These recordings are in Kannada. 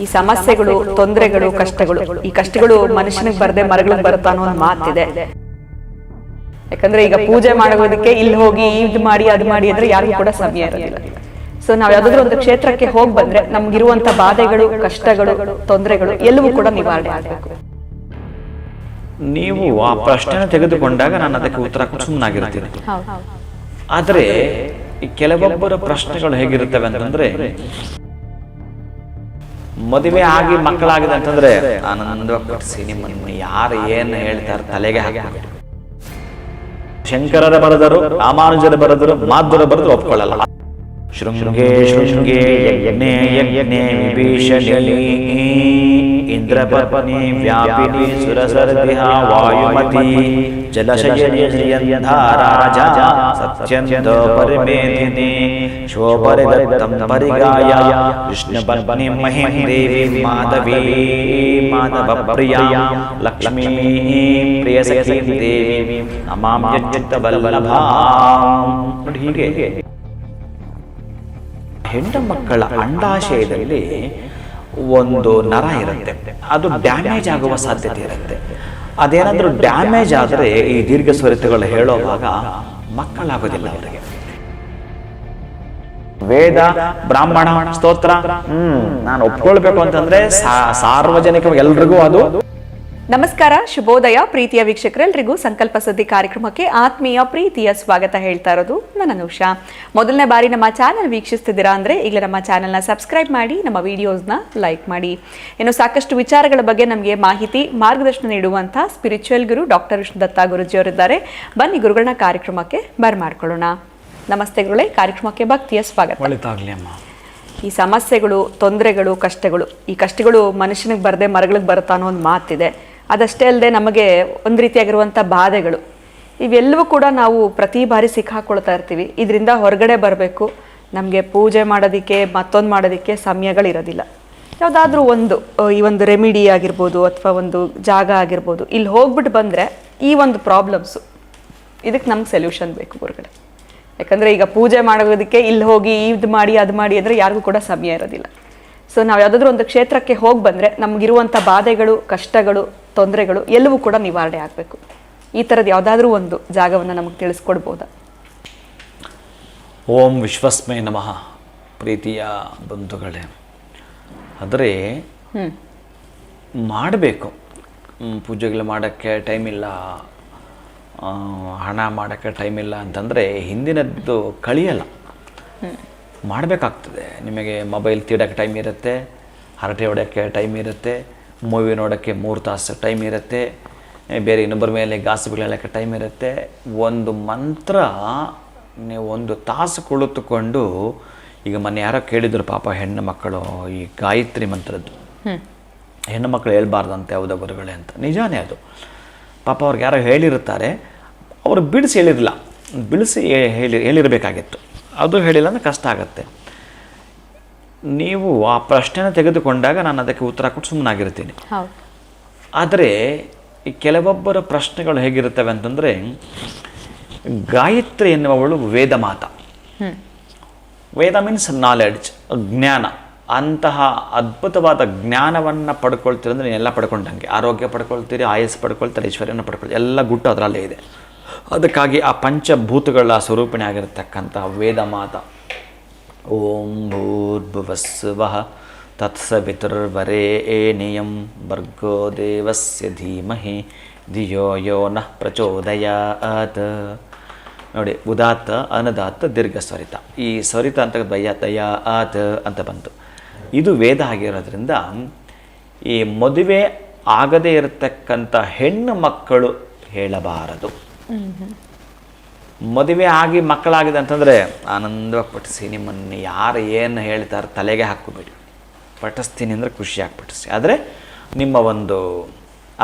ಈ ಸಮಸ್ಯೆಗಳು, ತೊಂದರೆಗಳು, ಕಷ್ಟಗಳು, ಈ ಕಷ್ಟಗಳು ಮನುಷ್ಯನಿಗೆ ಬರದೆ ಮರಗಳಿಗೆ ಬರುತ್ತಾ ಅನ್ನೋ ಒಂದು ಮಾತಿದೆ. ಯಾಕಂದ್ರೆ ಈಗ ಪೂಜೆ ಮಾಡೋದಕ್ಕೆ ಇಲ್ಲಿ ಹೋಗಿ ಇದು ಮಾಡಿ ಅದು ಮಾಡಿ ಅಂದ್ರೆ ಯಾರಿಗೂ ಕೂಡ ಸಮಯ ಇರೋದಿಲ್ಲ. ಸೊ ನಾವ್ ಯಾವ್ದಾದ್ರು ಒಂದು ಕ್ಷೇತ್ರಕ್ಕೆ ಹೋಗಿ ಬಂದ್ರೆ ನಮ್ಗಿರುವಂತ ಬಾಧೆಗಳು, ಕಷ್ಟಗಳು, ತೊಂದರೆಗಳು ಎಲ್ಲವೂ ಕೂಡ ನಿವಾರಣೆ ಆಗಬೇಕು. ನೀವು ಆ ಪ್ರಶ್ನೆ ತೆಗೆದುಕೊಂಡಾಗ ನಾನು ಅದಕ್ಕೆ ಉತ್ತರ ಕೊಟ್ಟು ಸುಮ್ಮನಾಗಿರ್ತೀನಿ. ಆದ್ರೆ ಈ ಕೆಲವೊಬ್ಬರ ಪ್ರಶ್ನೆಗಳು ಹೇಗಿರುತ್ತವೆ ಅಂತಂದ್ರೆ, ಮದುವೆ ಆಗಿ ಮಕ್ಕಳಾಗಿದೆ ಅಂತಂದ್ರೆ ಆನಂದಪಡಿಸಿ ನಿಮ್ಮನ್ನು ಯಾರು ಏನು ಹೇಳ್ತಾರೆ ತಲೆಗೆ ಹಾಕಿ. ಶಂಕರರ ಬರೆದರು, ರಾಮಾನುಜರ ಬರೆದರು, ಮಾಧ್ವರ ಬರೆದ್ರು ಒಪ್ಕೊಳ್ಳಲ್ಲ. ಶೃಂಗೇ ಶೃಂಗೇ ಯಜ್ಞೇ ಯಜ್ಞೇ ವಿಭೀಷಣಿ ಇಂದ್ರಪತ್ನಿ ವ್ಯಾಪಿನಿ ಸುರಸರ್ದಿಹ ವಾಯುಮತಿ ಜಲಶಯನಿಯಂಧ ರಾಜ ಸತ್ಯಂತ ಪರಿಮೇಧಿನಿ ಶೋಪರಿದತ್ತಂ ಪರಿಗಾಯ ವಿಷ್ಣುಪತ್ನಿ ಮಹಿಂ ದೇವಿ ಮಾಧವಿ ಮಾಧವ ಪ್ರಿಯಾ ಲಕ್ಷ್ಮೀ ಪ್ರಿಯಸಖಿ ದೇವಿ ನಮಾಮ್ಯಚ್ಯುತ ವಲ್ಲಭಾ. ನೋಡಿ, ಹೀಗೆ ಹೆಣ್ಣು ಮಕ್ಕಳ ಅಂಡಾಶಯದಲ್ಲಿ ಒಂದು ನರ ಇರುತ್ತೆ, ಅದು ಡ್ಯಾಮೇಜ್ ಆಗುವ ಸಾಧ್ಯತೆ ಇರುತ್ತೆ. ಅದೇನಾದ್ರೂ ಡ್ಯಾಮೇಜ್ ಆದರೆ ಈ ದೀರ್ಘ ಸ್ವರಿತಗಳು ಹೇಳೋವಾಗ ಮಕ್ಕಳಾಗೋದಿಲ್ಲ ಅವರಿಗೆ. ವೇದ, ಬ್ರಾಹ್ಮಣ, ಸ್ತೋತ್ರ ನಾನು ಒಪ್ಕೊಳ್ಬೇಕು ಅಂತಂದ್ರೆ ಸಾರ್ವಜನಿಕ ಎಲ್ರಿಗೂ ಅದು. ನಮಸ್ಕಾರ, ಶುಭೋದಯ ಪ್ರೀತಿಯ ವೀಕ್ಷಕರೆಲ್ಲರಿಗೂ ಸಂಕಲ್ಪ ಸುದ್ದಿ ಕಾರ್ಯಕ್ರಮಕ್ಕೆ ಆತ್ಮೀಯ ಪ್ರೀತಿಯ ಸ್ವಾಗತ ಹೇಳ್ತಾ ಇರೋದು ನಾನು ಅನುಷಾ. ಮೊದಲನೇ ಬಾರಿ ನಮ್ಮ ಚಾನೆಲ್ ವೀಕ್ಷಿಸ್ತಿದ್ದೀರಾ ಅಂದರೆ ಈಗಲೇ ನಮ್ಮ ಚಾನೆಲ್ನ ಸಬ್ಸ್ಕ್ರೈಬ್ ಮಾಡಿ, ನಮ್ಮ ವಿಡಿಯೋಸ್ನ ಲೈಕ್ ಮಾಡಿ. ಇನ್ನು ಸಾಕಷ್ಟು ವಿಚಾರಗಳ ಬಗ್ಗೆ ನಮಗೆ ಮಾಹಿತಿ ಮಾರ್ಗದರ್ಶನ ನೀಡುವಂಥ ಸ್ಪಿರಿಚುವಲ್ ಗುರು ಡಾಕ್ಟರ್ ವಿಷ್ಣುದತ್ತ ಗುರುಜಿಯವರಿದ್ದಾರೆ. ಬನ್ನಿ ಗುರುಗಳನ್ನ ಕಾರ್ಯಕ್ರಮಕ್ಕೆ ಬರ್ಮಾಡ್ಕೊಳ್ಳೋಣ. ನಮಸ್ತೆ ಗುರುಗಳೇ, ಕಾರ್ಯಕ್ರಮಕ್ಕೆ ಭಕ್ತಿಯ ಸ್ವಾಗತ. ಈ ಸಮಸ್ಯೆಗಳು, ತೊಂದರೆಗಳು, ಕಷ್ಟಗಳು, ಈ ಕಷ್ಟಗಳು ಮನುಷ್ಯನಿಗೆ ಬರದೆ ಮರಗಳಿಗೆ ಬರುತ್ತಾ ಅನ್ನೋ ಒಂದು ಮಾತಿದೆ. ಅದಷ್ಟೇ ಅಲ್ಲದೆ ನಮಗೆ ಒಂದು ರೀತಿಯಾಗಿರುವಂಥ ಬಾಧೆಗಳು, ಇವೆಲ್ಲವೂ ಕೂಡ ನಾವು ಪ್ರತಿ ಬಾರಿ ಸಿಕ್ಕಾಕೊಳ್ತಾ ಇರ್ತೀವಿ. ಇದರಿಂದ ಹೊರಗಡೆ ಬರಬೇಕು, ನಮಗೆ ಪೂಜೆ ಮಾಡೋದಕ್ಕೆ ಮತ್ತೊಂದು ಮಾಡೋದಕ್ಕೆ ಸಮಯಗಳಿರೋದಿಲ್ಲ. ಯಾವುದಾದ್ರೂ ಒಂದು ಈ ಒಂದು ರೆಮಿಡಿ ಆಗಿರ್ಬೋದು ಅಥವಾ ಒಂದು ಜಾಗ ಆಗಿರ್ಬೋದು, ಇಲ್ಲಿ ಹೋಗ್ಬಿಟ್ಟು ಬಂದರೆ ಈ ಒಂದು ಪ್ರಾಬ್ಲಮ್ಸು ಇದಕ್ಕೆ ನಮ್ಗೆ ಸೊಲ್ಯೂಷನ್ ಬೇಕು ಗುರುಗಳೇ. ಯಾಕಂದರೆ ಈಗ ಪೂಜೆ ಮಾಡೋದಕ್ಕೆ ಇಲ್ಲಿ ಹೋಗಿ ಇದು ಮಾಡಿ ಅದು ಮಾಡಿ ಅಂದರೆ ಯಾರಿಗೂ ಕೂಡ ಸಮಯ ಇರೋದಿಲ್ಲ. ಸೊ ನಾವು ಯಾವುದಾದ್ರೂ ಒಂದು ಕ್ಷೇತ್ರಕ್ಕೆ ಹೋಗಿ ಬಂದರೆ ನಮಗಿರುವಂಥ ಬಾಧೆಗಳು, ಕಷ್ಟಗಳು, ತೊಂದರೆಗಳು ಎಲ್ಲವೂ ಕೂಡ ನಿವಾರಣೆ ಆಗಬೇಕು. ಈ ಥರದ್ದು ಯಾವುದಾದ್ರೂ ಒಂದು ಜಾಗವನ್ನು ನಮಗೆ ತಿಳಿಸ್ಕೊಡ್ಬೋದಾ? ಓಂ ವಿಶ್ವಸ್ಮೈ ನಮಃ. ಪ್ರೀತಿಯ ಬಂಧುಗಳೇ, ಆದರೆ ಮಾಡಬೇಕು. ಪೂಜೆಗಳು ಮಾಡೋಕ್ಕೆ ಟೈಮ್ ಇಲ್ಲ, ಹಣ ಮಾಡೋಕ್ಕೆ ಟೈಮ್ ಇಲ್ಲ ಅಂತಂದರೆ ಹಿಂದಿನದ್ದು ಕಳಿಯಲ್ಲ, ಮಾಡಬೇಕಾಗ್ತದೆ. ನಿಮಗೆ ಮೊಬೈಲ್ ತೀಡೋಕ್ಕೆ ಟೈಮ್ ಇರುತ್ತೆ, ಹರಟೆ ಹೊಡೆಯೋಕ್ಕೆ ಟೈಮ್ ಇರುತ್ತೆ, ಮೂವಿ ನೋಡೋಕ್ಕೆ 3 ತಾಸು ಟೈಮ್ ಇರುತ್ತೆ, ಬೇರೆ ಇನ್ನೊಬ್ಬರ ಮೇಲೆ ಗಾಸಿಗಳು ಹೇಳೋಕ್ಕೆ ಟೈಮ್ ಇರುತ್ತೆ. ಒಂದು ಮಂತ್ರ ನೀವು 1 ತಾಸು ಕುಳಿತುಕೊಂಡು, ಈಗ ಮೊನ್ನೆ ಯಾರೋ ಕೇಳಿದ್ರು ಪಾಪ ಹೆಣ್ಣು ಮಕ್ಕಳು ಈ ಗಾಯತ್ರಿ ಮಂತ್ರದ್ದು ಹೆಣ್ಣು ಮಕ್ಕಳು ಹೇಳ್ಬಾರ್ದಂತೆ ಹೌದಾ ಗುರುಗಳೇ ಅಂತ. ನಿಜಾನೇ ಅದು. ಪಾಪ ಅವ್ರಿಗೆ ಯಾರೋ ಹೇಳಿರುತ್ತಾರೆ, ಅವರು ಬಿಡಿಸಿ ಹೇಳಿರಲಿಲ್ಲ, ಬಿಡಿಸಿ ಹೇಳಿರಬೇಕಾಗಿತ್ತು. ಅದು ಹೇಳಿಲ್ಲ ಅಂದರೆ ಕಷ್ಟ ಆಗುತ್ತೆ. ನೀವು ಆ ಪ್ರಶ್ನೆನ ತೆಗೆದುಕೊಂಡಾಗ ನಾನು ಅದಕ್ಕೆ ಉತ್ತರ ಕೊಟ್ಟು ಸುಮ್ಮನಾಗಿರ್ತೀನಿ. ಆದರೆ ಈ ಕೆಲವೊಬ್ಬರ ಪ್ರಶ್ನೆಗಳು ಹೇಗಿರುತ್ತವೆ ಅಂತಂದರೆ, ಗಾಯತ್ರಿ ಎನ್ನುವವಳು ವೇದ ಮಾತ. ವೇದ ಮೀನ್ಸ್ ನಾಲೆಡ್ಜ್, ಜ್ಞಾನ. ಅಂತಹ ಅದ್ಭುತವಾದ ಜ್ಞಾನವನ್ನು ಪಡ್ಕೊಳ್ತೀರಿ ಅಂದರೆ ನೀವೆಲ್ಲ ಪಡ್ಕೊಂಡಂಗೆ. ಆರೋಗ್ಯ ಪಡ್ಕೊಳ್ತೀರಿ, ಆಯಸ್ಸು ಪಡ್ಕೊಳ್ತೀರಿ, ಐಶ್ವರ್ಯನ ಪಡ್ಕೊಳ್ತೀರಿ, ಎಲ್ಲ ಗುಟ್ಟು ಅದರಲ್ಲೇ ಇದೆ. ಅದಕ್ಕಾಗಿ ಆ ಪಂಚಭೂತಗಳ ಸ್ವರೂಪಿಣಿ ಆಗಿರತಕ್ಕಂಥ ವೇದ ಮಾತ. ಓಂ ಭೂರ್ಭುವಸ್ಸುವಃ ತತ್ಸವಿತುರ್ವರೇಣ್ಯಂ ಭರ್ಗೋ ದೇವಸ್ಯ ಧೀಮಹಿ ಧಿಯೋ ಯೋ ನಃ ಪ್ರಚೋದಯಾತ್. ನೋಡಿ, ಉದಾತ್ತ, ಅನುದಾತ್ತ, ದೀರ್ಘ ಸ್ವರಿತ. ಈ ಸ್ವರಿತ ಅಂತ ದಯಾತ್ ಅಂತ ಬಂತು. ಇದು ವೇದ ಆಗಿರೋದ್ರಿಂದ ಈ ಮದುವೆ ಆಗದೇ ಇರತಕ್ಕಂಥ ಹೆಣ್ಣು ಮಕ್ಕಳು ಹೇಳಬಾರದು. ಮದುವೆ ಆಗಿ ಮಕ್ಕಳಾಗಿದೆ ಅಂತಂದರೆ ಆನಂದವಾಗಿ ಪಠಿಸಿ. ನಿಮ್ಮನ್ನು ಯಾರು ಏನು ಹೇಳ್ತಾರೆ ತಲೆಗೆ ಹಾಕೋಬೇಡಿ. ಪಠಿಸ್ತೀನಿ ಅಂದರೆ ಖುಷಿಯಾಗಿ ಪಠಿಸಿ. ಆದರೆ ನಿಮ್ಮ ಒಂದು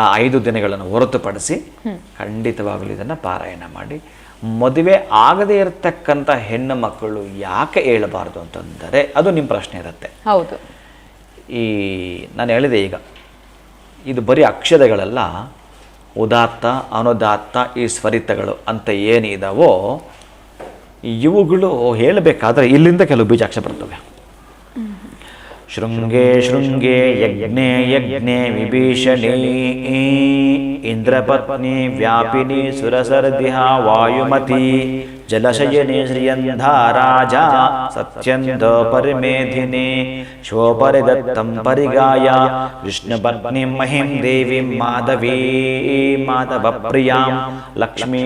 ಆ 5 ದಿನಗಳನ್ನು ಹೊರತುಪಡಿಸಿ ಖಂಡಿತವಾಗಲೂ ಇದನ್ನು ಪಾರಾಯಣ ಮಾಡಿ. ಮದುವೆ ಆಗದೇ ಇರತಕ್ಕಂಥ ಹೆಣ್ಣು ಮಕ್ಕಳು ಯಾಕೆ ಹೇಳಬಾರ್ದು ಅಂತಂದರೆ ಅದು ನಿಮ್ಮ ಪ್ರಶ್ನೆ ಇರುತ್ತೆ. ಹೌದು. ಈ ನಾನು ಹೇಳಿದೆ ಈಗ, ಇದು ಬರೀ ಅಕ್ಷರಗಳಲ್ಲ, ಉದಾತ್ತ, ಅನುದಾತ್ತ, ಈ ಸ್ವರಿತಗಳು ಅಂತ ಏನಿದಾವೋ ಇವುಗಳು ಹೇಳಬೇಕಾದ್ರೆ ಇಲ್ಲಿಂದ ಕೆಲವು ಬೀಜಾಕ್ಷರ ಬರ್ತವೆ. ಶೃಂಗೇ ಶೃಂಗೇ ಯಜ್ಞೇ ಯಜ್ಞೇ ವಿಭೀಷಣೀ ಇಂದ್ರಪತ್ನಿ ವ್ಯಾಪಿನಿ ಸುರಸರ್ದಿಹ ವಾಯುಮತಿ ಜಲಶಯನೆ ಶ್ರಿಯಂಧಾ ರಾಜ ಸತ್ಯಂಧ ಪರಿಮೇಧಿನಿ ಶೋಪರಿದತ್ತಂ ಪರಿಗಾಯ ವಿಷ್ಣುಪತ್ನಿ ಮಹಿಂ ದೇವಿ ಮಾಧವೀ ಮಾಧವ ಪ್ರಿಯಾಂ ಲಕ್ಷ್ಮೀ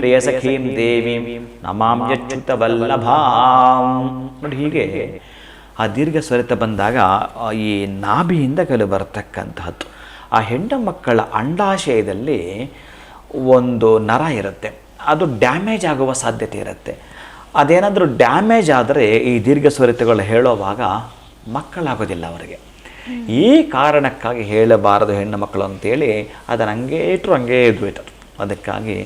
ಪ್ರಿಯಸಖೀಂ ದೇವಿಂ ನಮಾಮ್ಯಚ್ಯುತ ವಲ್ಲಭಾಂ. ನೋಡಿ, ಹೀಗೆ ಆ ದೀರ್ಘ ಸ್ವರಿತ ಬಂದಾಗ ಈ ನಾಭಿಯಿಂದ ಕೆಲವು ಬರತಕ್ಕಂತಹದ್ದು. ಆ ಹೆಣ್ಣು ಮಕ್ಕಳ ಅಂಡಾಶಯದಲ್ಲಿ ಒಂದು ನರ ಇರುತ್ತೆ, ಅದು ಡ್ಯಾಮೇಜ್ ಆಗುವ ಸಾಧ್ಯತೆ ಇರುತ್ತೆ. ಅದೇನಾದರೂ ಡ್ಯಾಮೇಜ್ ಆದರೆ ಈ ದೀರ್ಘ ಸ್ವರಿತಗಳು ಹೇಳುವಾಗ ಮಕ್ಕಳಾಗೋದಿಲ್ಲ ಅವರಿಗೆ. ಈ ಕಾರಣಕ್ಕಾಗಿ ಹೇಳಬಾರದು ಹೆಣ್ಣು ಮಕ್ಕಳು ಅಂತೇಳಿ ಅದನ್ನು ಹಂಗೇ ಇಟ್ಟರು ಹಂಗೇ ಇದ್ಬಿಟ್ಟರು. ಅದಕ್ಕಾಗಿ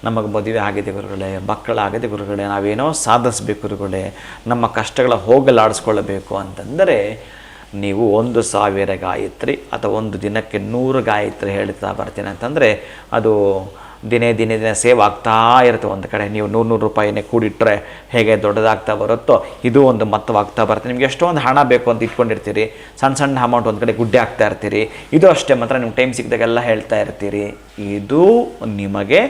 ನಮಗೆ ಮದುವೆ ಆಗಿದೆ ಗುರುಗಳೇ, ಮಕ್ಕಳಾಗಿದೆ ಗುರುಗಳೇ, ನಾವೇನೋ ಸಾಧಿಸಬೇಕು ಗುರುಗಳೇ, ನಮ್ಮ ಕಷ್ಟಗಳ ಹೋಗಲಾಡಿಸ್ಕೊಳ್ಳಬೇಕು ಅಂತಂದರೆ ನೀವು 1000 ಗಾಯತ್ರಿ ಅಥವಾ ಒಂದು ದಿನಕ್ಕೆ 100 ಗಾಯತ್ರಿ ಹೇಳ್ತಾ ಬರ್ತೀನಿ ಅಂತಂದರೆ ಅದು ದಿನೇ ದಿನೇ ದಿನ ಸೇವ್ ಆಗ್ತಾ ಇರುತ್ತೆ. ಒಂದು ಕಡೆ ನೀವು 100 ರೂಪಾಯಿನೇ ಕೂಡಿಟ್ರೆ ಹೇಗೆ ದೊಡ್ಡದಾಗ್ತಾ ಬರುತ್ತೋ ಇದು ಒಂದು ಮೊತ್ತವಾಗ್ತಾ ಬರುತ್ತೆ. ನಿಮ್ಗೆ ಎಷ್ಟೊಂದು ಹಣ ಬೇಕು ಅಂತ ಇಟ್ಕೊಂಡಿರ್ತೀರಿ, ಸಣ್ಣ ಸಣ್ಣ ಅಮೌಂಟ್ ಒಂದು ಕಡೆ ಗುಡ್ಡೆ ಆಗ್ತಾ ಇರ್ತೀರಿ. ಇದು ಅಷ್ಟೇ, ಮಾತ್ರ ನಿಮ್ಗೆ ಟೈಮ್ ಸಿಕ್ಕಿದಾಗೆಲ್ಲ ಹೇಳ್ತಾ ಇರ್ತೀರಿ. ಇದು ನಿಮಗೆ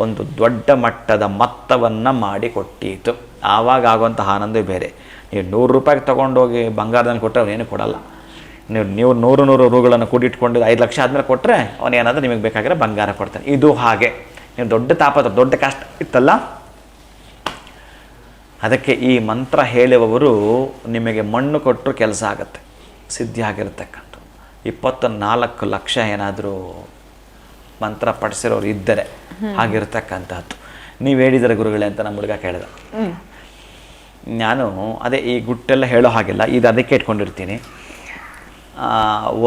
ಒಂದು ದೊಡ್ಡ ಮಟ್ಟದ ಮೊತ್ತವನ್ನು ಮಾಡಿಕೊಟ್ಟಿತು. ಆವಾಗ ಆಗುವಂಥ ಆನಂದ ಬೇರೆ. ನೀವು 100 ರೂಪಾಯಿಗೆ ತೊಗೊಂಡೋಗಿ ಬಂಗಾರದಲ್ಲಿ ಕೊಟ್ಟರೆ ಅವನೇನು ಕೊಡಲ್ಲ. ನೀವು 100 ರೂಗಳನ್ನು ಕೂಡಿಟ್ಕೊಂಡು 5 ಲಕ್ಷ ಆದಮೇಲೆ ಕೊಟ್ಟರೆ ಅವನೇನಾದರೂ ನಿಮಗೆ ಬೇಕಾಗಿರೋ ಬಂಗಾರ ಕೊಡ್ತಾನೆ. ಇದು ಹಾಗೆ ನೀವು ದೊಡ್ಡ ದೊಡ್ಡ ಕಷ್ಟ ಇತ್ತಲ್ಲ, ಅದಕ್ಕೆ ಈ ಮಂತ್ರ ಹೇಳುವವರು ನಿಮಗೆ ಮಣ್ಣು ಕೊಟ್ಟರು ಕೆಲಸ ಆಗುತ್ತೆ, ಸಿದ್ಧಿ ಆಗಿರ್ತಕ್ಕಂಥ 24 ಲಕ್ಷ ಏನಾದರೂ ಮಂತ್ರ ಪಡಿಸಿರೋರು ಇದ್ದರೆ ಆಗಿರ್ತಕ್ಕಂಥದ್ದು. ನೀವು ಹೇಳಿದರೆ ಗುರುಗಳೇ ಅಂತ ನಮ್ಮ ಹುಡುಗ ಕೇಳಿದ. ನಾನು ಅದೇ ಈ ಗುಟ್ಟೆಲ್ಲ ಹೇಳೋ ಹಾಗಿಲ್ಲ, ಇದು ಅದಕ್ಕೆ ಇಟ್ಕೊಂಡಿರ್ತೀನಿ.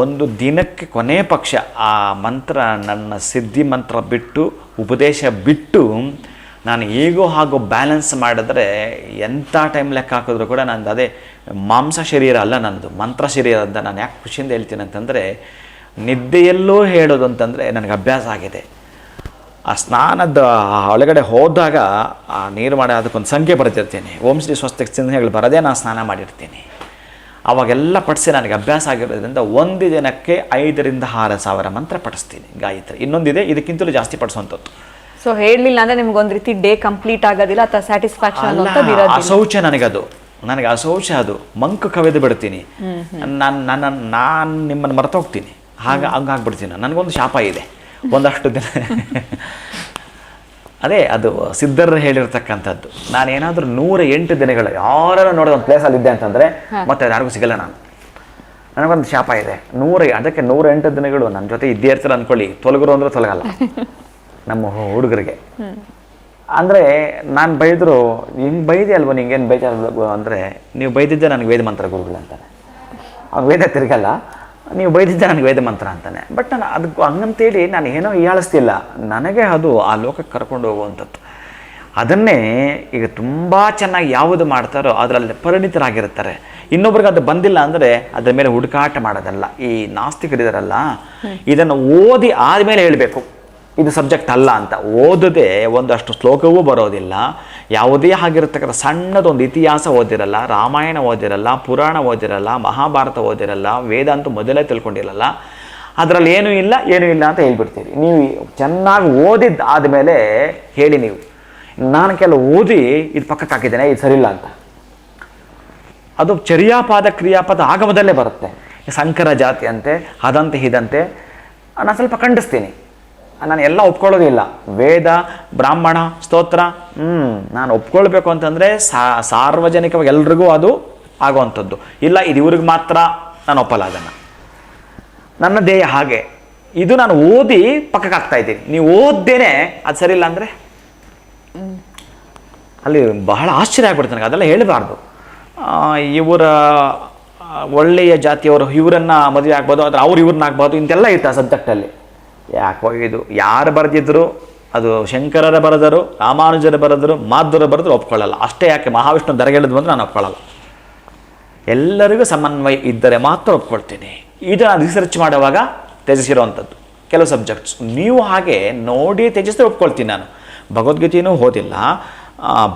ಒಂದು ದಿನಕ್ಕೆ ಕೊನೆ ಪಕ್ಷ ಆ ಮಂತ್ರ, ನನ್ನ ಸಿದ್ಧಿ ಮಂತ್ರ ಬಿಟ್ಟು ಉಪದೇಶ ಬಿಟ್ಟು ನಾನು ಹೇಗೋ ಹಾಗೂ ಬ್ಯಾಲೆನ್ಸ್ ಮಾಡಿದ್ರೆ ಎಂಥ ಟೈಮ್ ಲೆಕ್ಕ ಹಾಕಿದ್ರು ಕೂಡ ನಂದು ಅದೇ ಮಾಂಸ ಶರೀರ ಅಲ್ಲ, ನನ್ನದು ಮಂತ್ರ ಶರೀರ ಅಂತ. ನಾನು ಯಾಕೆ ಖುಷಿಯಿಂದ ಹೇಳ್ತೀನಿ ಅಂತಂದರೆ, ನಿದ್ದೆಯಲ್ಲೂ ಹೇಳೋದು ಅಂತಂದರೆ ನನಗೆ ಅಭ್ಯಾಸ ಆಗಿದೆ. ಆ ಸ್ನಾನದ ಒಳಗಡೆ ಹೋದಾಗ ಆ ನೀರು ಮಾಡಿ ಅದಕ್ಕೊಂದು ಸಂಖ್ಯೆ ಬರೆದಿರ್ತೀನಿ. ಓಂ ಶ್ರೀ ಸ್ವಸ್ತಿಕ್ ಚಿಹ್ನೆಗಳು ಬರದೇ ನಾನು ಸ್ನಾನ ಮಾಡಿರ್ತೀನಿ. ಅವಾಗೆಲ್ಲ ಪಡಿಸಿ ನನಗೆ ಅಭ್ಯಾಸ ಆಗಿರೋದ್ರಿಂದ ಒಂದು ದಿನಕ್ಕೆ 5,000-6,000 ಮಂತ್ರ ಪಡಿಸ್ತೀನಿ ಗಾಯತ್ರಿ. ಇನ್ನೊಂದಿದೆ, ಇದಕ್ಕಿಂತಲೂ ಜಾಸ್ತಿ ಪಡಿಸುವಂಥದ್ದು. ಸೊ ಹೇಳಲಿಲ್ಲ ಅಂದರೆ ನಿಮ್ಗೊಂದು ರೀತಿ ಡೇ ಕಂಪ್ಲೀಟ್ ಆಗೋದಿಲ್ಲ ಅಥವಾ ಸ್ಯಾಟಿಸ್ಫ್ಯಾಕ್ಷನ್ ಅಂತ ಅಶೌಚ ನನಗೆ ಅಶೌಚ ಅದು ಮಂಕು ಕವೆದು ಬಿಡ್ತೀನಿ. ನಾನು ನಿಮ್ಮನ್ನು ಮರ್ತೋಗ್ತೀನಿ, ಹಂಗಾಗ್ಬಿಡ್ತೀನಿ. ನನಗೊಂದು ಶಾಪ ಇದೆ ಒಂದಷ್ಟು ದಿನ. ಅದೇ ಅದು ಸಿದ್ಧರು ಹೇಳಿರ್ತಕ್ಕಂಥದ್ದು. ನಾನೇನಾದರೂ 108 ದಿನಗಳು ಯಾರು ನೋಡೋ ಒಂದು ಪ್ಲೇಸಲ್ಲಿ ಇದ್ದೆ ಅಂತಂದರೆ ಮತ್ತೆ ಅದು ಯಾರಿಗೂ ಸಿಗಲ್ಲ. ನನಗೊಂದು ಶಾಪ ಇದೆ, ಅದಕ್ಕೆ 108 ದಿನಗಳು ನನ್ನ ಜೊತೆ ಇದ್ದೇ ಇರ್ತಾರೆ ಅಂದ್ಕೊಳ್ಳಿ. ತೊಲಗರು ಅಂದರೆ ತೊಲಗಲ್ಲ ನಮ್ಮ ಹುಡುಗರಿಗೆ. ಅಂದರೆ ನಾನು ಬೈದರು, ಹಿಂಗೆ ಬೈದೆ ಅಲ್ವ, ನಿಂಗೇನು ಬೇಜಾರು ಅಂದರೆ, ನೀವು ಬೈದಿದ್ದೆ ನನಗೆ ವೇದ ಮಂತ್ರ ಗುರುಗಳು ಅಂತಾನೆ. ಅವ್ನು ವೇದ ತಿರುಗಲ್ಲ, ನೀವು ಬೈದಿದ್ದೆ ನನಗೆ ವೇದ ಮಂತ್ರ ಅಂತಾನೆ. ಬಟ್ ನಾನು ಅದಕ್ಕೆ ಹಂಗಂತೇಳಿ ನಾನು ಏನೋ ಹೀಯಾಳಿಸ್ತಿಲ್ಲ, ನನಗೆ ಅದು ಆ ಲೋಕಕ್ಕೆ ಕರ್ಕೊಂಡು ಹೋಗುವಂಥದ್ದು. ಅದನ್ನೇ ಈಗ ತುಂಬ ಚೆನ್ನಾಗಿ ಯಾವುದು ಮಾಡ್ತಾರೋ ಅದರಲ್ಲಿ ಪರಿಣಿತರಾಗಿರ್ತಾರೆ. ಇನ್ನೊಬ್ರಿಗೆ ಅದು ಬಂದಿಲ್ಲ ಅಂದರೆ ಅದರ ಮೇಲೆ ಹುಡುಕಾಟ ಮಾಡೋದಲ್ಲ. ಈ ನಾಸ್ತಿಕರಿದಾರಲ್ಲ, ಇದನ್ನು ಓದಿ ಆದಮೇಲೆ ಹೇಳಬೇಕು ಇದು ಸಬ್ಜೆಕ್ಟ್ ಅಲ್ಲ ಅಂತ. ಓದದೆ ಒಂದಷ್ಟು ಶ್ಲೋಕವೂ ಬರೋದಿಲ್ಲ, ಯಾವುದೇ ಆಗಿರತಕ್ಕಂಥ ಸಣ್ಣದೊಂದು ಇತಿಹಾಸ ಓದಿರಲ್ಲ, ರಾಮಾಯಣ ಓದಿರಲ್ಲ, ಪುರಾಣ ಓದಿರಲ್ಲ, ಮಹಾಭಾರತ ಓದಿರಲ್ಲ, ವೇದ ಅಂತೂ ಮೊದಲೇ ತಿಳ್ಕೊಂಡಿರಲ್ಲ. ಅದರಲ್ಲಿ ಏನೂ ಇಲ್ಲ ಅಂತ ಹೇಳ್ಬಿಡ್ತೀರಿ. ನೀವು ಚೆನ್ನಾಗಿ ಓದಿದ್ದು ಆದಮೇಲೆ ಹೇಳಿ. ನೀವು ನಾನು ಕೆಲವು ಓದಿ ಇದು ಪಕ್ಕಕ್ಕೆ ಹಾಕಿದ್ದೇನೆ, ಇದು ಸರಿಯಿಲ್ಲ ಅಂತ. ಅದು ಚರ್ಯಾಪಾದ ಕ್ರಿಯಾಪದ ಆಗಮದಲ್ಲೇ ಬರುತ್ತೆ. ಸಂಕರ ಜಾತಿ ಅಂತೆ, ಅದಂತೆ ಇದಂತೆ ನಾನು ಸ್ವಲ್ಪ ಖಂಡಿಸ್ತೀನಿ. ನಾನು ಎಲ್ಲ ಒಪ್ಕೊಳ್ಳೋದಿಲ್ಲ. ವೇದ, ಬ್ರಾಹ್ಮಣ, ಸ್ತೋತ್ರ ನಾನು ಒಪ್ಕೊಳ್ಬೇಕು ಅಂತಂದರೆ ಸಾರ್ವಜನಿಕವಾಗಿ ಎಲ್ರಿಗೂ ಅದು ಆಗುವಂಥದ್ದು. ಇಲ್ಲ ಇದು ಇವ್ರಿಗೆ ಮಾತ್ರ ನಾನು ಒಪ್ಪಲ್ಲ ಅದನ್ನು. ನನ್ನ ಧ್ಯೇಯ ಹಾಗೆ. ಇದು ನಾನು ಓದಿ ಪಕ್ಕಕ್ಕೆ ಹಾಕ್ತಾ ಇದ್ದೀನಿ. ನೀವು ಓದ್ದೇನೆ ಅದು ಸರಿಯಿಲ್ಲ ಅಂದರೆ ಅಲ್ಲಿ ಬಹಳ ಆಶ್ಚರ್ಯ ಆಗ್ಬಿಡ್ತು ನನಗೆ. ಅದೆಲ್ಲ ಹೇಳಬಾರ್ದು. ಇವರ ಒಳ್ಳೆಯ ಜಾತಿಯವರು ಇವರನ್ನು ಮದುವೆ ಆಗ್ಬೋದು, ಆದರೆ ಅವ್ರು ಇವ್ರನ್ನ ಆಗ್ಬೋದು, ಇಂತೆಲ್ಲ ಇತ್ತು ಆ ಸಬ್ಜೆಕ್ಟಲ್ಲಿ. ಯಾಕೋ ಇದು ಯಾರು ಬರೆದಿದ್ರು, ಅದು ಶಂಕರರ ಬರೆದರು, ರಾಮಾನುಜರ ಬರೆದರು, ಮಾಧ್ವರ ಬರೆದ್ರು ಒಪ್ಕೊಳ್ಳಲ್ಲ. ಅಷ್ಟೇ ಯಾಕೆ ಮಹಾವಿಷ್ಣು ದರಗೆಳೆದು ಬಂದರೆ ನಾನು ಒಪ್ಕೊಳ್ಳಲ್ಲ. ಎಲ್ಲರಿಗೂ ಸಮನ್ವಯ ಇದ್ದರೆ ಮಾತ್ರ ಒಪ್ಕೊಳ್ತೀನಿ. ಇದು ನಾನು ರಿಸರ್ಚ್ ಮಾಡುವಾಗ ತ್ಯಜಿಸಿರುವಂಥದ್ದು ಕೆಲವು ಸಬ್ಜೆಕ್ಟ್ಸ್. ನೀವು ಹಾಗೆ ನೋಡಿ ತ್ಯಜಿಸಿದ್ರೆ ಒಪ್ಕೊಳ್ತೀನಿ. ನಾನು ಭಗವದ್ಗೀತೆಯೂ ಓದಿಲ್ಲ,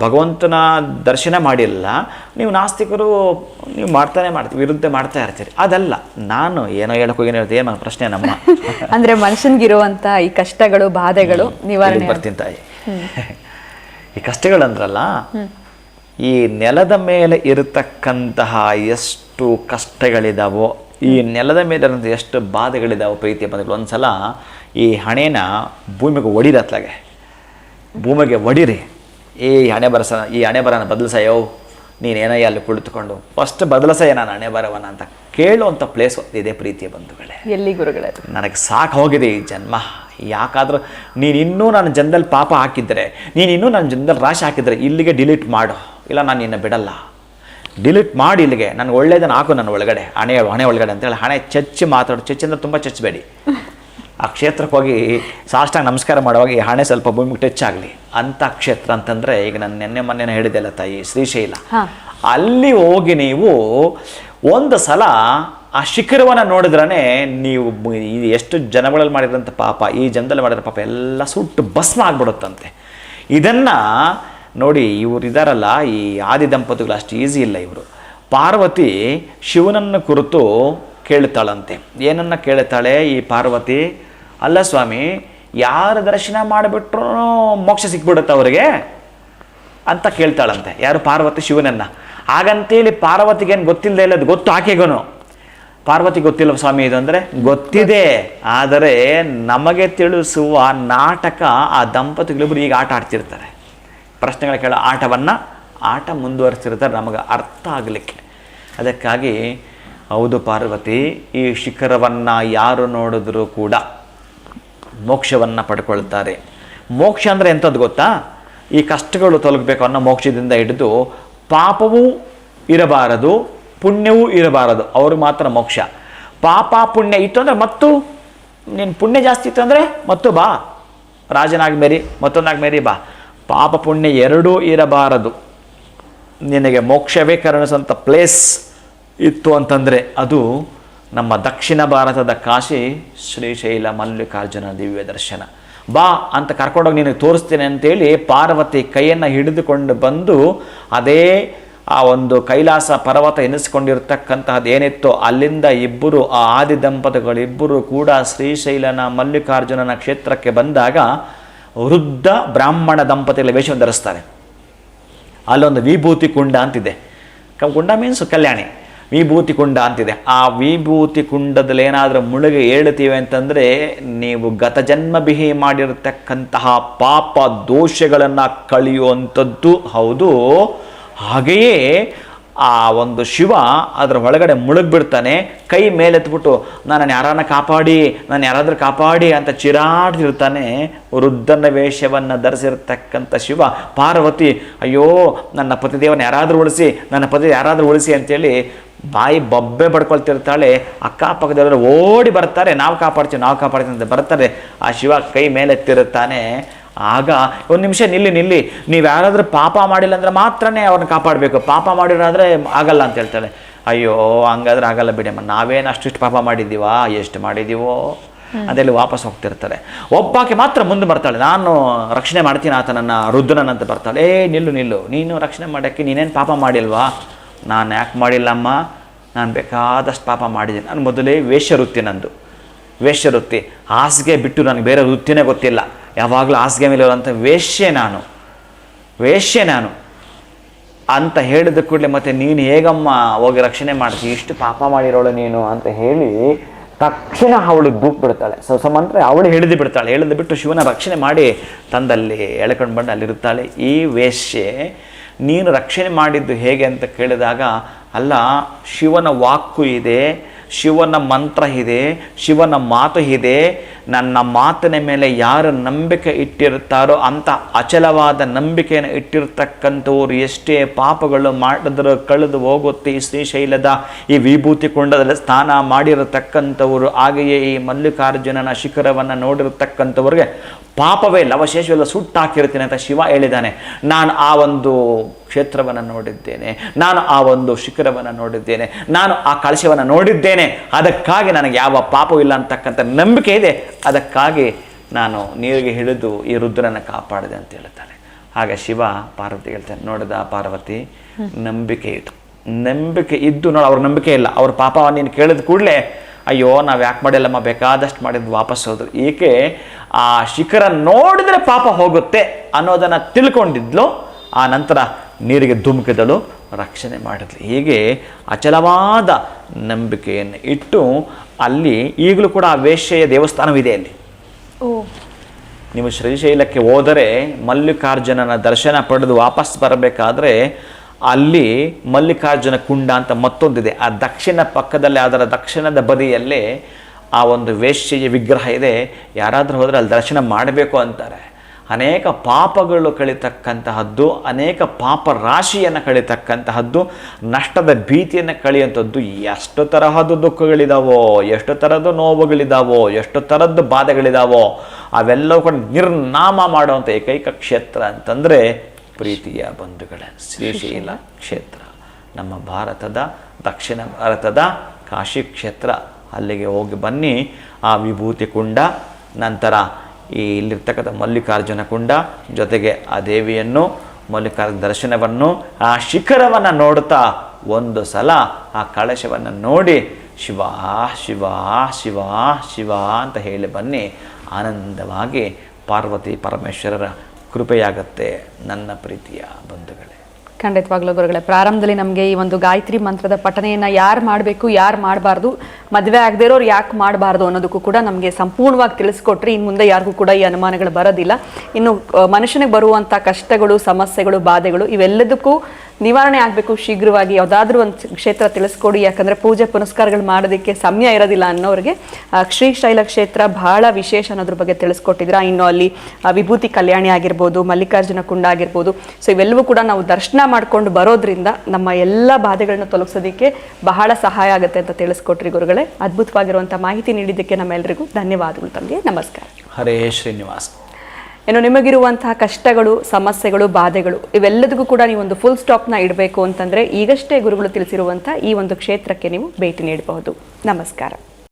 ಭಗವಂತನ ದರ್ಶನ ಮಾಡಿಲ್ಲ, ನೀವು ನಾಸ್ತಿಕರು, ನೀವು ಮಾಡ್ತೀವಿ, ವಿರುದ್ಧ ಮಾಡ್ತಾ ಇರ್ತೀರಿ. ಅದಲ್ಲ, ನಾನು ಏನೋ ಹೇಳಕ್ಕೆ ಹೋಗಿ ಹೇಳ್ತೀವಿ, ಏನು ಪ್ರಶ್ನೆ ನಮ್ಮ ಅಂದ್ರೆ ಮನುಷ್ಯನ್ಗಿರುವಂತ ಈ ಕಷ್ಟಗಳು ಬಾಧೆಗಳು ನಿವಾರಣೆ. ಬರ್ತೀನಿ ತಾಯಿ. ಈ ಕಷ್ಟಗಳಂದ್ರಲ್ಲ, ಈ ನೆಲದ ಮೇಲೆ ಇರತಕ್ಕಂತಹ ಎಷ್ಟು ಕಷ್ಟಗಳಿದಾವೋ, ಈ ನೆಲದ ಮೇಲೆ ಎಷ್ಟು ಬಾಧೆಗಳಿದಾವೋ ಪ್ರೀತಿಯ ಬಂಧುಗಳು, ಒಂದ್ಸಲ ಈ ಹಣೆನ ಭೂಮಿಗೆ ಹೊಡಿರತ್ಲಾಗೆ, ಭೂಮಿಗೆ ಹೊಡಿರಿ, ಈ ಹಣೆ ಬರನ ಬದಲಿಸಯೋ, ನೀನೇನಯ್ಯ ಅಲ್ಲಿ ಕುಳಿತುಕೊಂಡು ಫಸ್ಟ್ ಬದಲಿಸಯ್ಯ ನಾನು ಹಣೆ ಬರವನ ಅಂತ ಕೇಳುವಂಥ ಪ್ಲೇಸ್ ಇದೆ ಪ್ರೀತಿಯ ಬಂಧುಗಳೇ. ಎಲ್ಲಿ ಗುರುಗಳೇ? ನನಗೆ ಸಾಕು ಹೋಗಿದೆ ಈ ಜನ್ಮ. ಯಾಕಾದ್ರೂ ನೀನಿನ್ನೂ ನನ್ನ ಜನ್ಮದಲ್ಲಿ ಪಾಪ ಹಾಕಿದ್ರೆ, ನೀನಿನ್ನೂ ನನ್ನ ಜನ್ಮದಲ್ಲಿ ರಾಶಿ ಹಾಕಿದ್ರೆ ಇಲ್ಲಿಗೆ ಡಿಲೀಟ್ ಮಾಡು, ಇಲ್ಲ ನಾನು ನಿನ್ನ ಬಿಡಲ್ಲ, ಡಿಲೀಟ್ ಮಾಡಿ ಇಲ್ಲಿಗೆ, ನನಗೆ ಒಳ್ಳೇದನ್ನು ಹಾಕು ನನ್ನ ಒಳಗಡೆ, ಹಣೆ ಒಳಗಡೆ ಅಂತೇಳಿ ಹಣೆ ಚಚ್ಚಿ ಮಾತಾಡು. ಚಚ್ಚಿ ಅಂದರೆ ತುಂಬ ಚಚ್ಚಬೇಡಿ. ಆ ಕ್ಷೇತ್ರಕ್ಕೆ ಹೋಗಿ ಸಾಷ್ಟಾಂಗ ನಮಸ್ಕಾರ ಮಾಡುವಾಗ ಈ ಹಣೆ ಸ್ವಲ್ಪ ಭೂಮಿಗೆ ಟಚ್ ಆಗಲಿ ಅಂಥ ಕ್ಷೇತ್ರ ಅಂತಂದರೆ, ಈಗ ನಾನು ಮೊನ್ನೆ ಹೇಳಿದೆಲ್ಲ ತಾಯಿ, ಶ್ರೀಶೈಲ. ಅಲ್ಲಿ ಹೋಗಿ ನೀವು ಒಂದು ಸಲ ಆ ಶಿಖರವನ್ನು ನೋಡಿದ್ರೇ ನೀವು ಎಷ್ಟು ಜನಗಳಲ್ಲಿ ಮಾಡಿರೋಂಥ ಪಾಪ, ಈ ಜನದಲ್ಲಿ ಮಾಡಿರೋ ಪಾಪ ಎಲ್ಲ ಸುಟ್ಟು ಭಸ್ಮ ಆಗ್ಬಿಡುತ್ತಂತೆ. ಇದನ್ನು ನೋಡಿ, ಇವರು ಇದ್ದಾರಲ್ಲ, ಈ ಆದಿ ದಂಪತಿಗಳು ಅಷ್ಟು ಈಸಿ ಇಲ್ಲ ಇವರು. ಪಾರ್ವತಿ ಶಿವನನ್ನು ಕುರಿತು ಕೇಳ್ತಾಳಂತೆ. ಏನನ್ನು ಕೇಳ್ತಾಳೆ ಈ ಪಾರ್ವತಿ? ಅಲ್ಲ ಸ್ವಾಮಿ, ಯಾರ ದರ್ಶನ ಮಾಡಿಬಿಟ್ರು ಮೋಕ್ಷ ಸಿಕ್ಬಿಡುತ್ತೆ ಅವರಿಗೆ ಅಂತ ಕೇಳ್ತಾಳಂತೆ. ಯಾರು? ಪಾರ್ವತಿ ಶಿವನನ್ನು. ಹಾಗಂತೇಳಿ ಪಾರ್ವತಿಗೇನು ಗೊತ್ತಿಲ್ಲದೆ ಇಲ್ಲ, ಅದು ಗೊತ್ತು ಆಕೆಗನು. ಪಾರ್ವತಿ ಗೊತ್ತಿಲ್ಲ ಸ್ವಾಮಿ ಇದು ಅಂದರೆ ಗೊತ್ತಿದೆ, ಆದರೆ ನಮಗೆ ತಿಳಿಸುವ ನಾಟಕ ಆ ದಂಪತಿಗಳಿಬ್ಬರು ಈಗ ಆಟ ಆಡ್ತಿರ್ತಾರೆ. ಪ್ರಶ್ನೆಗಳ ಕೇಳೋ ಆಟ ಮುಂದುವರಿಸ್ತಿರ್ತಾರೆ ನಮಗೆ ಅರ್ಥ ಆಗಲಿಕ್ಕೆ. ಅದಕ್ಕಾಗಿ ಹೌದು ಪಾರ್ವತಿ, ಈ ಶಿಖರವನ್ನು ಯಾರು ನೋಡಿದ್ರೂ ಕೂಡ ಮೋಕ್ಷವನ್ನು ಪಡ್ಕೊಳ್ತಾರೆ. ಮೋಕ್ಷ ಅಂದರೆ ಎಂಥದ್ದು ಗೊತ್ತಾ? ಈ ಕಷ್ಟಗಳು ತೊಲಗಬೇಕು ಅನ್ನೋ ಮೋಕ್ಷದಿಂದ ಹಿಡಿದು ಪಾಪವೂ ಇರಬಾರದು, ಪುಣ್ಯವೂ ಇರಬಾರದು, ಅವ್ರಿಗೆ ಮಾತ್ರ ಮೋಕ್ಷ. ಪಾಪ ಪುಣ್ಯ ಇತ್ತು ಅಂದರೆ ಮತ್ತು ನೀನು ಪುಣ್ಯ ಜಾಸ್ತಿ ಇತ್ತು ಅಂದರೆ ಮತ್ತು ಬಾ, ರಾಜನಾಗಿ ಮೇರಿ, ಮತ್ತೊಂದಾಗಿ ಮೇರಿ ಬಾ. ಪಾಪ ಪುಣ್ಯ ಎರಡೂ ಇರಬಾರದು. ನಿನಗೆ ಮೋಕ್ಷವೇ ಕರುಣಿಸುವಂಥ ಪ್ಲೇಸ್ ಇತ್ತು ಅಂತಂದರೆ ಅದು ನಮ್ಮ ದಕ್ಷಿಣ ಭಾರತದ ಕಾಶಿ ಶ್ರೀಶೈಲ ಮಲ್ಲಿಕಾರ್ಜುನ ದಿವ್ಯ ದರ್ಶನ. ಬಾ ಅಂತ ಕರ್ಕೊಂಡೋಗಿ ನಿನಗೆ ತೋರಿಸ್ತೇನೆ ಅಂತೇಳಿ ಪಾರ್ವತಿ ಕೈಯನ್ನು ಹಿಡಿದುಕೊಂಡು ಬಂದು ಅದೇ ಆ ಒಂದು ಕೈಲಾಸ ಪರ್ವತ ಎನಿಸ್ಕೊಂಡಿರ್ತಕ್ಕಂತಹದ್ದು ಏನಿತ್ತೋ ಅಲ್ಲಿಂದ ಇಬ್ಬರು, ಆ ಆದಿ ದಂಪತಿಗಳಿಬ್ಬರು ಕೂಡ ಶ್ರೀಶೈಲನ ಮಲ್ಲಿಕಾರ್ಜುನನ ಕ್ಷೇತ್ರಕ್ಕೆ ಬಂದಾಗ ವೃದ್ಧ ಬ್ರಾಹ್ಮಣ ದಂಪತಿಗಳ ವೇಷವನ್ನು ಧರಿಸ್ತಾರೆ. ಅಲ್ಲೊಂದು ವಿಭೂತಿ ಕುಂಡ ಅಂತಿದೆ. ಕುಂಡ ಮೀನ್ಸ್ ಕಲ್ಯಾಣಿ, ವಿಭೂತಿ ಕುಂಡ ಅಂತಿದೆ. ಆ ವಿಭೂತಿ ಕುಂಡದಲ್ಲಿ ಏನಾದರೂ ಮುಳುಗಿ ಏಳ್ತೀವಿ ಅಂತಂದರೆ ನೀವು ಗತಜನ್ಮ ಬಿಹಿ ಮಾಡಿರತಕ್ಕಂತಹ ಪಾಪ ದೋಷಗಳನ್ನು ಕಳೆಯುವಂಥದ್ದು ಹೌದು. ಹಾಗೆಯೇ ಆ ಒಂದು ಶಿವ ಅದರ ಒಳಗಡೆ ಮುಳುಗ್ಬಿಡ್ತಾನೆ. ಕೈ ಮೇಲೆತ್ಬಿಟ್ಟು ನನ್ನನ್ನು ಯಾರಾದರೂ ಕಾಪಾಡಿ ಅಂತ ಚಿರಾಡ್ತಿರ್ತಾನೆ. ವೃದ್ಧನ ವೇಷವನ್ನು ಧರಿಸಿರ್ತಕ್ಕಂಥ ಶಿವ ಪಾರ್ವತಿ, ಅಯ್ಯೋ ನನ್ನ ಪತಿದೇವನ ಯಾರಾದರೂ ಉಳಿಸಿ ಅಂತೇಳಿ ಬಾಯಿ ಬೊಬ್ಬೆ ಬಡ್ಕೊಳ್ತಿರ್ತಾಳೆ. ಅಕ್ಕಪಕ್ಕದವರು ಓಡಿ ಬರ್ತಾರೆ, ನಾವು ಕಾಪಾಡ್ತೀವಿ ಅಂತ ಬರ್ತಾರೆ. ಆ ಶಿವ ಕೈ ಮೇಲೆತ್ತಿರುತ್ತಾನೆ. ಆಗ ಒಂದು ನಿಮಿಷ ನಿಲ್ಲಿ, ನೀವು ಯಾರಾದರೂ ಪಾಪ ಮಾಡಿಲ್ಲ ಅಂದರೆ ಮಾತ್ರನೇ ಅವ್ರನ್ನ ಕಾಪಾಡಬೇಕು, ಪಾಪ ಮಾಡಿರಾದರೆ ಆಗಲ್ಲ ಅಂತ ಹೇಳ್ತಾಳೆ. ಅಯ್ಯೋ ಹಂಗಾದ್ರೆ ಆಗಲ್ಲ ಬಿಡಮ್ಮ, ನಾವೇನು ಅಷ್ಟಿಷ್ಟು ಪಾಪ ಮಾಡಿದ್ದೀವಾ, ಎಷ್ಟು ಮಾಡಿದ್ದೀವೋ ಅದೆಲ್ಲಿ ವಾಪಸ್ ಹೋಗ್ತಿರ್ತಾರೆ. ಒಬ್ಬಾಕೆ ಮಾತ್ರ ಮುಂದೆ ಬರ್ತಾಳೆ, ನಾನು ರಕ್ಷಣೆ ಮಾಡ್ತೀನಿ ಆತನನ್ನು, ರುದ್ರನಂತ ಬರ್ತಾಳೆ. ನಿಲ್ಲು, ನೀನು ರಕ್ಷಣೆ ಮಾಡೋಕ್ಕೆ ನೀನೇನು ಪಾಪ ಮಾಡಿಲ್ವಾ? ನಾನು ಯಾಕೆ ಮಾಡಿಲ್ಲಮ್ಮ, ನಾನು ಬೇಕಾದಷ್ಟು ಪಾಪ ಮಾಡಿದ್ದೀನಿ. ನಾನು ಮೊದಲೇ ವೇಶ್ಯವೃತ್ತಿ, ಹಾಸಿಗೆ ಬಿಟ್ಟು ನನಗೆ ಬೇರೆ ವೃತ್ತಿನೇ ಗೊತ್ತಿಲ್ಲ. ಯಾವಾಗಲೂ ಹಾಸಿಗೆ ಮೇಲೆ ಇರುವಂಥ ವೇಶ್ಯೆ ನಾನು ಅಂತ ಹೇಳಿದ ಕೂಡಲೇ ಮತ್ತೆ ನೀನು ಹೇಗಮ್ಮ ಹೋಗಿ ರಕ್ಷಣೆ ಮಾಡ್ತೀವಿ, ಇಷ್ಟು ಪಾಪ ಮಾಡಿರೋಳು ನೀನು ಅಂತ ಹೇಳಿ ತಕ್ಷಣ ಅವಳು ಬಿಡ್ತಾಳೆ. ಮಂತ್ರ ಅವಳು ಹಿಡಿದು ಬಿಟ್ಟು ಶಿವನ ರಕ್ಷಣೆ ಮಾಡಿ ತಂದಲ್ಲಿ ಎಳ್ಕೊಂಡು ಬಂದು ಅಲ್ಲಿರುತ್ತಾಳೆ. ಈ ವೇಶ್ಯೆ ನೀನು ರಕ್ಷಣೆ ಮಾಡಿದ್ದು ಹೇಗೆ ಅಂತ ಕೇಳಿದಾಗ, ಅಲ್ಲ, ಶಿವನ ವಾಕ್ಕು ಇದೆ, ಶಿವನ ಮಂತ್ರ ಇದೆ, ಶಿವನ ಮಾತು ಇದೆ. ನನ್ನ ಮಾತಿನ ಮೇಲೆ ಯಾರು ನಂಬಿಕೆ ಇಟ್ಟಿರ್ತಾರೋ ಅಂಥ ಅಚಲವಾದ ನಂಬಿಕೆಯನ್ನು ಇಟ್ಟಿರ್ತಕ್ಕಂಥವ್ರು ಎಷ್ಟೇ ಪಾಪಗಳು ಮಾಡಿದರೂ ಕಳೆದು ಹೋಗುತ್ತೆ. ಈ ಶ್ರೀಶೈಲದ ಈ ವಿಭೂತಿ ಕುಂಡದಲ್ಲಿ ಸ್ನಾನ ಮಾಡಿರತಕ್ಕಂಥವರು, ಹಾಗೆಯೇ ಈ ಮಲ್ಲಿಕಾರ್ಜುನನ ಶಿಖರವನ್ನು ನೋಡಿರತಕ್ಕಂಥವ್ರಿಗೆ ಪಾಪವೇ ಲವಶೇಷವೆಲ್ಲ ಸುಟ್ಟಾಕಿರ್ತೀನಿ ಅಂತ ಶಿವ ಹೇಳಿದ್ದಾನೆ. ನಾನು ಆ ಒಂದು ಕ್ಷೇತ್ರವನ್ನು ನೋಡಿದ್ದೇನೆ, ನಾನು ಆ ಒಂದು ಶಿಖರವನ್ನು ನೋಡಿದ್ದೇನೆ, ನಾನು ಆ ಕಳಶವನ್ನು ನೋಡಿದ್ದೇನೆ. ಅದಕ್ಕಾಗಿ ನನಗೆ ಯಾವ ಪಾಪವೂ ಇಲ್ಲ ಅಂತಕ್ಕಂಥ ನಂಬಿಕೆ ಇದೆ. ಅದಕ್ಕಾಗಿ ನಾನು ನೀರಿಗೆ ಹಿಡಿದು ಈ ರುದ್ರನ ಕಾಪಾಡಿದೆ ಅಂತ ಹೇಳ್ತಾಳೆ. ಆಗ ಶಿವ ಪಾರ್ವತಿ ಹೇಳ್ತಾನೆ, ನೋಡಿದ ಪಾರ್ವತಿ, ನಂಬಿಕೆ ಇದ್ದು ನೋಡು, ಅವ್ರ ನಂಬಿಕೆ ಇಲ್ಲ. ಅವ್ರ ಪಾಪ ನೀನು ಕೇಳಿದ ಕೂಡಲೇ ಅಯ್ಯೋ ನಾವು ಯಾಕೆ ಮಾಡಿಲ್ಲಮ್ಮ, ಬೇಕಾದಷ್ಟು ಮಾಡಿದ್ದು ವಾಪಸ್ ಹೋದ್ರು. ಏಕೆ ಆ ಶಿಖರ ನೋಡಿದ್ರೆ ಪಾಪ ಹೋಗುತ್ತೆ ಅನ್ನೋದನ್ನು ತಿಳ್ಕೊಂಡಿದ್ಲು. ಆ ನಂತರ ನೀರಿಗೆ ಧುಮುಕಿದಳು, ರಕ್ಷಣೆ ಮಾಡಿದ್ಲು. ಹೀಗೆ ಅಚಲವಾದ ನಂಬಿಕೆಯನ್ನು ಇಟ್ಟು ಅಲ್ಲಿ ಈಗಲೂ ಕೂಡ ಆ ವೇಶ್ಯೆಯ ದೇವಸ್ಥಾನವಿದೆ ಅಲ್ಲಿ. ನೀವು ಶ್ರೀಶೈಲಕ್ಕೆ ಹೋದರೆ ಮಲ್ಲಿಕಾರ್ಜುನನ ದರ್ಶನ ಪಡೆದು ವಾಪಸ್ ಬರಬೇಕಾದ್ರೆ ಅಲ್ಲಿ ಮಲ್ಲಿಕಾರ್ಜುನ ಕುಂಡ ಅಂತ ಮತ್ತೊಂದಿದೆ. ಆ ದಕ್ಷಿಣ ಪಕ್ಕದಲ್ಲಿ, ಅದರ ದಕ್ಷಿಣದ ಬದಿಯಲ್ಲೇ ಆ ಒಂದು ವೇಶ್ಯೆಯ ವಿಗ್ರಹ ಇದೆ. ಯಾರಾದರೂ ಹೋದರೆ ಅಲ್ಲಿ ದರ್ಶನ ಮಾಡಬೇಕು ಅಂತಾರೆ. ಅನೇಕ ಪಾಪಗಳು ಕಳೀತಕ್ಕಂತಹದ್ದು, ಅನೇಕ ಪಾಪ ರಾಶಿಯನ್ನು ಕಳೀತಕ್ಕಂತಹದ್ದು, ನಷ್ಟದ ಭೀತಿಯನ್ನು ಕಳೆಯುವಂಥದ್ದು. ಎಷ್ಟು ತರಹದ ದುಃಖಗಳಿದಾವೋ, ಎಷ್ಟು ಥರದ ನೋವುಗಳಿದಾವೋ, ಎಷ್ಟು ಥರದ್ದು ಬಾಧೆಗಳಿದಾವೋ, ಅವೆಲ್ಲವೂ ಕೂಡ ನಿರ್ನಾಮ ಮಾಡುವಂಥ ಏಕೈಕ ಕ್ಷೇತ್ರ ಅಂತಂದರೆ ಪ್ರೀತಿಯ ಬಂಧುಗಳೇ ಶ್ರೀಶೈಲ ಕ್ಷೇತ್ರ. ನಮ್ಮ ಭಾರತದ, ದಕ್ಷಿಣ ಭಾರತದ ಕಾಶಿ ಕ್ಷೇತ್ರ. ಅಲ್ಲಿಗೆ ಹೋಗಿ ಬನ್ನಿ. ಆ ವಿಭೂತಿ ಕುಂಡ, ನಂತರ ಇಲ್ಲಿರ್ತಕ್ಕಂಥ ಮಲ್ಲಿಕಾರ್ಜುನ ಕುಂಡ, ಜೊತೆಗೆ ಆ ದೇವಿಯನ್ನು, ಮಲ್ಲಿಕಾರ್ಜುನ ದರ್ಶನವನ್ನು, ಆ ಶಿಖರವನ್ನು ನೋಡುತ್ತಾ ಒಂದು ಸಲ ಆ ಕಳಶವನ್ನು ನೋಡಿ ಶಿವ ಶಿವ ಶಿವ ಶಿವ ಅಂತ ಹೇಳಿ ಬನ್ನಿ. ಆನಂದವಾಗಿ ಪಾರ್ವತಿ ಪರಮೇಶ್ವರರ ಕೃಪೆಯಾಗತ್ತೆ ನನ್ನ ಪ್ರೀತಿಯ ಬಂಧುಗಳೇ. ಖಂಡಿತವಾಗ್ಲೂ ಗುರುಗಳೇ, ಪ್ರಾರಂಭದಲ್ಲಿ ನಮಗೆ ಈ ಒಂದು ಗಾಯತ್ರಿ ಮಂತ್ರದ ಪಠನೆಯನ್ನು ಯಾರು ಮಾಡಬೇಕು, ಯಾರು ಮಾಡಬಾರ್ದು, ಮದುವೆ ಆಗದೇ ಇರೋರು ಯಾಕೆ ಮಾಡಬಾರ್ದು ಅನ್ನೋದಕ್ಕೂ ಕೂಡ ನಮಗೆ ಸಂಪೂರ್ಣವಾಗಿ ತಿಳಿಸ್ಕೊಟ್ರಿ. ಇನ್ನು ಮುಂದೆ ಯಾರಿಗೂ ಕೂಡ ಈ ಅನುಮಾನಗಳು ಬರೋದಿಲ್ಲ. ಇನ್ನು ಮನುಷ್ಯನಿಗೆ ಬರುವಂಥ ಕಷ್ಟಗಳು, ಸಮಸ್ಯೆಗಳು, ಬಾಧೆಗಳು ಇವೆಲ್ಲದಕ್ಕೂ ನಿವಾರಣೆ ಆಗಬೇಕು ಶೀಘ್ರವಾಗಿ. ಯಾವುದಾದ್ರೂ ಒಂದು ಕ್ಷೇತ್ರ ತಿಳಿಸ್ಕೊಡಿ, ಯಾಕಂದರೆ ಪೂಜೆ ಪುನಸ್ಕಾರಗಳು ಮಾಡೋದಕ್ಕೆ ಸಮಯ ಇರೋದಿಲ್ಲ ಅನ್ನೋರಿಗೆ ಶ್ರೀಶೈಲ ಕ್ಷೇತ್ರ ಬಹಳ ವಿಶೇಷ ಅನ್ನೋದ್ರ ಬಗ್ಗೆ ತಿಳಿಸ್ಕೊಟ್ಟಿದ್ದೀರಾ. ಇನ್ನು ಅಲ್ಲಿ ವಿಭೂತಿ ಕಲ್ಯಾಣಿ ಆಗಿರ್ಬೋದು, ಮಲ್ಲಿಕಾರ್ಜುನ ಕುಂಡ ಆಗಿರ್ಬೋದು, ಸೊ ಇವೆಲ್ಲವೂ ಕೂಡ ನಾವು ದರ್ಶನ ಮಾಡ್ಕೊಂಡು ಬರೋದ್ರಿಂದ ನಮ್ಮ ಎಲ್ಲ ಬಾಧೆಗಳನ್ನ ತೊಲಗಿಸೋದಕ್ಕೆ ಬಹಳ ಸಹಾಯ ಆಗುತ್ತೆ ಅಂತ ತಿಳಿಸ್ಕೊಟ್ರಿ ಗುರುಗಳೇ. ಅದ್ಭುತವಾಗಿರುವಂಥ ಮಾಹಿತಿ ನೀಡಿದ್ದಕ್ಕೆ ನಮ್ಮೆಲ್ಲರಿಗೂ ಧನ್ಯವಾದಗಳು. ತಮಗೆ ನಮಸ್ಕಾರ. ಹರೇ ಶ್ರೀನಿವಾಸ್. ಏನು ನಿಮಗಿರುವಂತಹ ಕಷ್ಟಗಳು, ಸಮಸ್ಯೆಗಳು, ಬಾಧೆಗಳು ಇವೆಲ್ಲದಕ್ಕೂ ಕೂಡ ನೀವೊಂದು ಫುಲ್ ಸ್ಟಾಪ್ನ ಇಡಬೇಕು ಅಂತಂದರೆ ಈಗಷ್ಟೇ ಗುರುಗಳು ತಿಳಿಸಿರುವಂಥ ಈ ಒಂದು ಕ್ಷೇತ್ರಕ್ಕೆ ನೀವು ಭೇಟಿ ನೀಡಬಹುದು. ನಮಸ್ಕಾರ.